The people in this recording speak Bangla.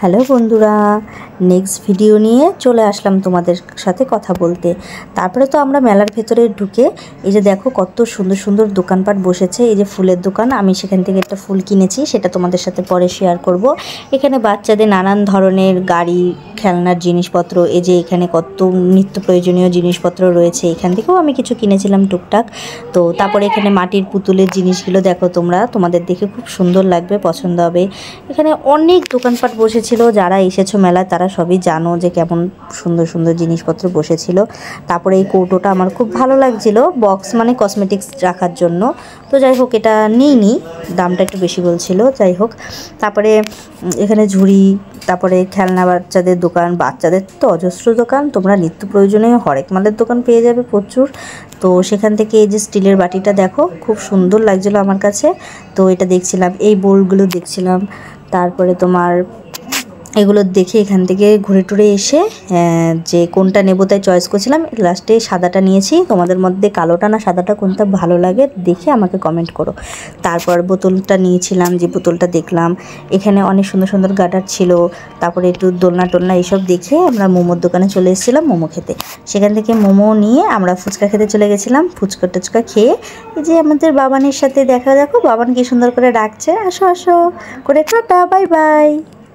হ্যালো বন্ধুরা, নেক্সট ভিডিও নিয়ে চলে আসলাম তোমাদের সাথে কথা বলতে। তারপরে তো আমরা মেলার ভেতরে ঢুকে এই যে দেখো কত সুন্দর সুন্দর দোকানপাট বসেছে। এই যে ফুলের দোকান, আমি সেখান থেকে একটা ফুল কিনেছি, সেটা তোমাদের সাথে পরে শেয়ার করব। এখানে বাচ্চাদের নানান ধরনের গাড়ি, খেলনার জিনিসপত্র, এই যে এখানে কত নিত্য প্রয়োজনীয় জিনিসপত্র রয়েছে। এখান থেকেও আমি কিছু কিনেছিলাম টুকটাক। তো তারপরে এখানে মাটির পুতুলের জিনিসগুলো দেখো তোমরা, তোমাদের দেখে খুব সুন্দর লাগবে, পছন্দ হবে। এখানে অনেক দোকানপাট বসেছিল, যারা এসেছো মেলায় তারা সবই জানো যে কেমন সুন্দর সুন্দর জিনিসপত্র বসেছিল। তারপরে এই কৌটোটা আমার খুব ভালো লাগছিল, বক্স মানে কসমেটিক্স রাখার জন্য। তো যাই হোক, এটা নিইনি, দামটা একটু বেশি বলছিল। যাই হোক, তারপরে এখানে ঝুড়ি, তারপরে খেলনা বাচ্চাদের দোকান, বাচ্চাদের তো অজস্র দোকান, তোমরা নিত্য প্রয়োজনীয় হরেক মালের দোকান পেয়ে যাবে প্রচুর। তো সেখান থেকে এই যে স্টিলের বাটিটা দেখো, খুব সুন্দর লাগছিলো আমার কাছে। তো এটা দেখছিলাম, এই বোলগুলো দেখছিলাম। তারপরে তোমার এগুলো দেখে এখান থেকে ঘুরে টুরে এসে যে কোনটা নেবো তাই চয়েস করছিলাম। লাস্টে সাদাটা নিয়েছি। তোমাদের মধ্যে কালোটা না সাদাটা কোনটা ভালো লাগে দেখে আমাকে কমেন্ট করো। তারপর বোতলটা নিয়েছিলাম, যে বোতলটা দেখলাম। এখানে অনেক সুন্দর সুন্দর গার্ডার ছিল। তারপরে একটু দোলনা টোলনা এইসব দেখে আমরা মোমোর দোকানে চলে এসেছিলাম মোমো খেতে। সেখান থেকে মোমো নিয়ে আমরা ফুচকা খেতে চলে গেছিলাম। ফুচকা টুচকা খেয়ে এই যে আমাদের বাবানের সাথে দেখা, দেখো বাবান কি সুন্দর করে ডাকছে, আসো আসো করে, টাটা বাই বাই।